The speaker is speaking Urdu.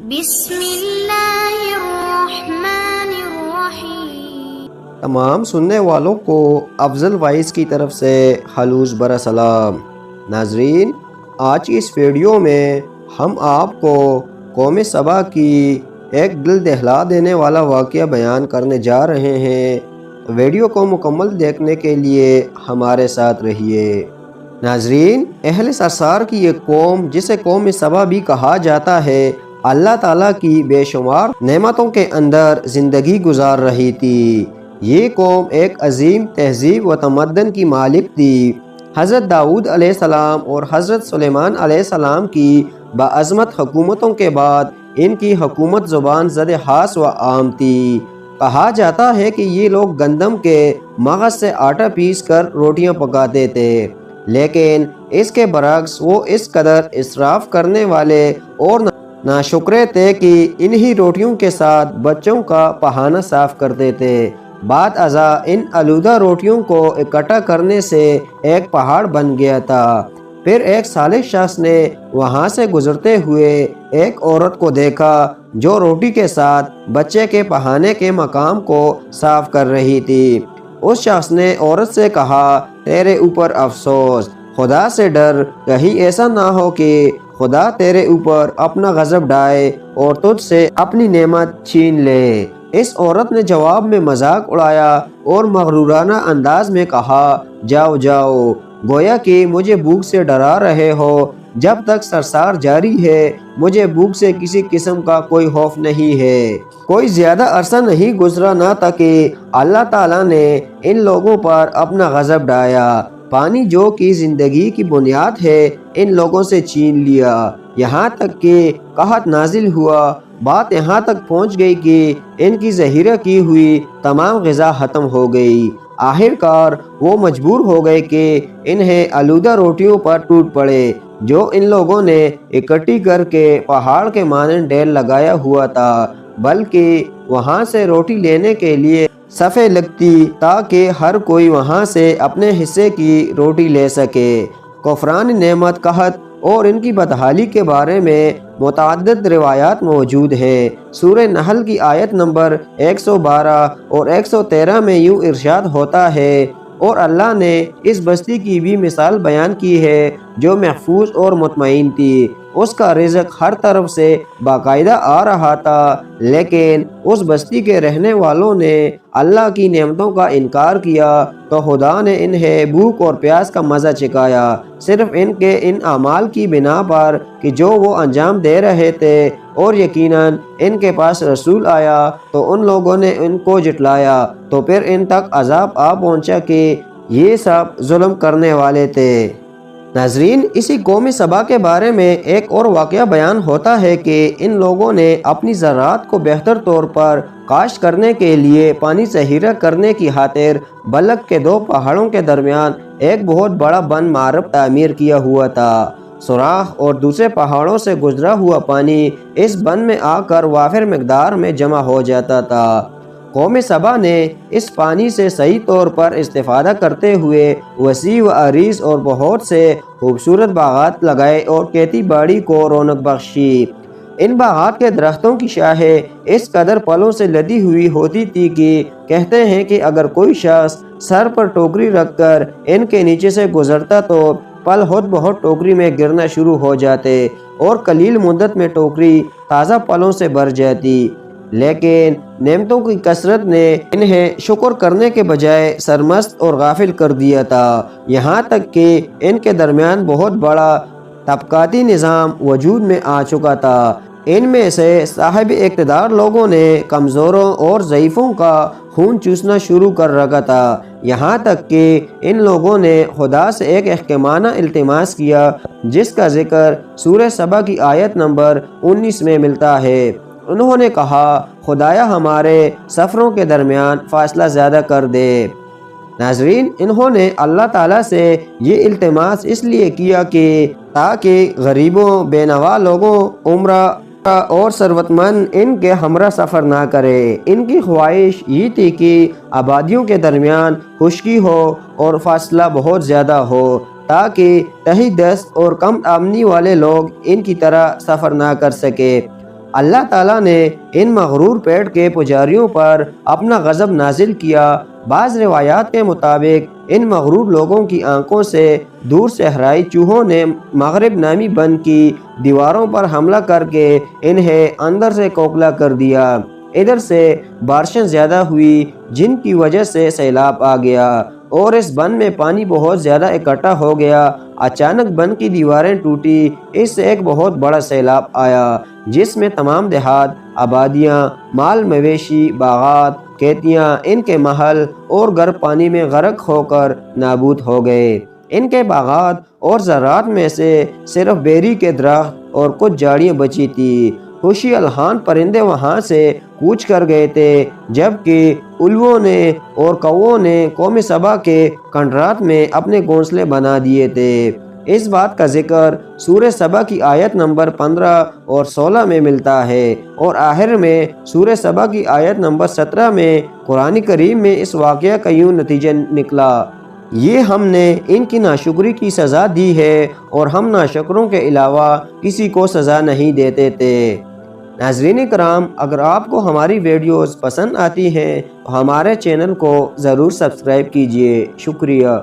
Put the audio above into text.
بسم اللہ الرحمن الرحیم۔ تمام سننے والوں کو افضل وائس کی طرف سے خلوص برا سلام۔ ناظرین، آج کی اس ویڈیو میں ہم آپ کو قوم سبا کی ایک دل دہلا دینے والا واقعہ بیان کرنے جا رہے ہیں۔ ویڈیو کو مکمل دیکھنے کے لیے ہمارے ساتھ رہیے۔ ناظرین، اہل سرسار کی یہ قوم، جسے قوم سبا بھی کہا جاتا ہے، اللہ تعالیٰ کی بے شمار نعمتوں کے اندر زندگی گزار رہی تھی۔ یہ قوم ایک عظیم تہذیب و تمدن کی مالک تھی۔ حضرت داؤد علیہ السلام اور حضرت سلیمان علیہ السلام کی باعظمت حکومتوں کے بعد ان کی حکومت زبان زد خاص و عام تھی۔ کہا جاتا ہے کہ یہ لوگ گندم کے مغز سے آٹا پیس کر روٹیاں پکاتے تھے، لیکن اس کے برعکس وہ اس قدر اسراف کرنے والے اور ناشکرے تھے کہ انہی روٹیوں کے ساتھ بچوں کا پہانا صاف کرتے تھے۔ بعد ازاں ان آلودہ روٹیوں کو اکٹھا کرنے سے ایک پہاڑ بن گیا تھا۔ پھر ایک صالح شخص نے وہاں سے گزرتے ہوئے ایک عورت کو دیکھا جو روٹی کے ساتھ بچے کے پہانے کے مقام کو صاف کر رہی تھی۔ اس شخص نے عورت سے کہا، تیرے اوپر افسوس، خدا سے ڈر، کہیں ایسا نہ ہو کہ خدا تیرے اوپر اپنا غضب ڈھائے اور تجھ سے اپنی نعمت چھین لے۔ اس عورت نے جواب میں مذاق اڑایا اور مغرورانہ انداز میں کہا، جاؤ جاؤ، گویا کہ مجھے بھوک سے ڈرا رہے ہو۔ جب تک سرسار جاری ہے مجھے بھوک سے کسی قسم کا کوئی خوف نہیں ہے۔ کوئی زیادہ عرصہ نہیں گزرا نہ تھا کہ اللہ تعالیٰ نے ان لوگوں پر اپنا غضب ڈھایا۔ پانی جو کہ زندگی کی بنیاد ہے ان لوگوں سے چھین لیا، یہاں تک کہ قحط نازل ہوا۔ بات یہاں تک پہنچ گئی کہ ان کی ذخیرہ کی ہوئی تمام غذا ختم ہو گئی۔ آخرکار وہ مجبور ہو گئے کہ انہیں آلودہ روٹیوں پر ٹوٹ پڑے جو ان لوگوں نے اکٹھی کر کے پہاڑ کے مانند ڈھیر لگایا ہوا تھا، بلکہ وہاں سے روٹی لینے کے لیے صفیں لگتی تاکہ ہر کوئی وہاں سے اپنے حصے کی روٹی لے سکے۔ کفران نعمت، قحط اور ان کی بدحالی کے بارے میں متعدد روایات موجود ہیں۔ سورہ نحل کی آیت نمبر 112 اور 113 میں یوں ارشاد ہوتا ہے، اور اللہ نے اس بستی کی بھی مثال بیان کی ہے جو محفوظ اور مطمئن تھی۔ اس کا رزق ہر طرف سے باقاعدہ آ رہا تھا، لیکن اس بستی کے رہنے والوں نے اللہ کی نعمتوں کا انکار کیا تو خدا نے انہیں بھوک اور پیاس کا مزہ چکھایا، صرف ان کے ان اعمال کی بنا پر کہ جو وہ انجام دے رہے تھے۔ اور یقیناً ان کے پاس رسول آیا تو ان لوگوں نے ان کو جھٹلایا، تو پھر ان تک عذاب آ پہنچا کہ یہ سب ظلم کرنے والے تھے۔ ناظرین، اسی قوم سبا کے بارے میں ایک اور واقعہ بیان ہوتا ہے کہ ان لوگوں نے اپنی زراعت کو بہتر طور پر کاشت کرنے کے لیے پانی ذخیرہ کرنے کی خاطر بلک کے دو پہاڑوں کے درمیان ایک بہت بڑا بند معرب تعمیر کیا ہوا تھا۔ سوراخ اور دوسرے پہاڑوں سے گزرا ہوا پانی اس بند میں آ کر وافر مقدار میں جمع ہو جاتا تھا۔ قوم سبا نے اس پانی سے صحیح طور پر استفادہ کرتے ہوئے وسیع و عریض اور بہت سے خوبصورت باغات لگائے اور کھیتی باڑی کو رونق بخشی۔ ان باغات کے درختوں کی شاخیں اس قدر پھلوں سے لدی ہوئی ہوتی تھی کہ کہتے ہیں کہ اگر کوئی شخص سر پر ٹوکری رکھ کر ان کے نیچے سے گزرتا تو پھل خود بہت ٹوکری میں گرنا شروع ہو جاتے اور قلیل مدت میں ٹوکری تازہ پھلوں سے بھر جاتی۔ لیکن نعمتوں کی کثرت نے انہیں شکر کرنے کے بجائے سرمست اور غافل کر دیا تھا، یہاں تک کہ ان کے درمیان بہت بڑا طبقاتی نظام وجود میں آ چکا تھا۔ ان میں سے صاحب اقتدار لوگوں نے کمزوروں اور ضعیفوں کا خون چوسنا شروع کر رکھا تھا، یہاں تک کہ ان لوگوں نے خدا سے ایک حکیمانہ التماس کیا جس کا ذکر سورہ سبا کی آیت نمبر 19 میں ملتا ہے۔ انہوں نے کہا، خدایا ہمارے سفروں کے درمیان فاصلہ زیادہ کر دے۔ ناظرین، انہوں نے اللہ تعالیٰ سے یہ التماس اس لیے کیا کہ تاکہ غریبوں، بے نوا لوگوں، عمرہ اور ثروت مند ان کے ہمراہ سفر نہ کرے۔ ان کی خواہش یہ تھی کہ آبادیوں کے درمیان خشکی ہو اور فاصلہ بہت زیادہ ہو تاکہ تہی دست اور کم آمدنی والے لوگ ان کی طرح سفر نہ کر سکے۔ اللہ تعالیٰ نے ان مغرور پیٹ کے پجاریوں پر اپنا غضب نازل کیا۔ بعض روایات کے مطابق ان مغرور لوگوں کی آنکھوں سے دور صحرائی چوہوں نے مغرب نامی بند کی دیواروں پر حملہ کر کے انہیں اندر سے کھوکھلا کر دیا۔ ادھر سے بارشیں زیادہ ہوئی جن کی وجہ سے سیلاب آ گیا اور اس بند میں پانی بہت زیادہ اکٹھا ہو گیا۔ اچانک بند کی دیواریں ٹوٹی، اس سے ایک بہت بڑا سیلاب آیا جس میں تمام دیہات، آبادیاں، مال مویشی، باغات، کھیتیاں، ان کے محل اور گھر پانی میں غرق ہو کر نابود ہو گئے۔ ان کے باغات اور زراعت میں سے صرف بیری کے درخت اور کچھ جھاڑیاں بچی تھی۔ خوشی الحان پرندے وہاں سے کوچ کر گئے تھے، جبکہ الووں نے اور کووں نے قوم سبا کے کنڈرات میں اپنے گھونسلے بنا دیے تھے۔ اس بات کا ذکر سورہ سبا کی آیت نمبر 15 اور 16 میں ملتا ہے، اور آخر میں سورہ سبا کی آیت نمبر 17 میں قرآن کریم میں اس واقعہ کا یوں نتیجہ نکلا: یہ ہم نے ان کی ناشکری کی سزا دی ہے اور ہم ناشکروں کے علاوہ کسی کو سزا نہیں دیتے تھے۔ ناظرین کرام، اگر آپ کو ہماری ویڈیوز پسند آتی ہیں تو ہمارے چینل کو ضرور سبسکرائب کیجیے۔ شکریہ۔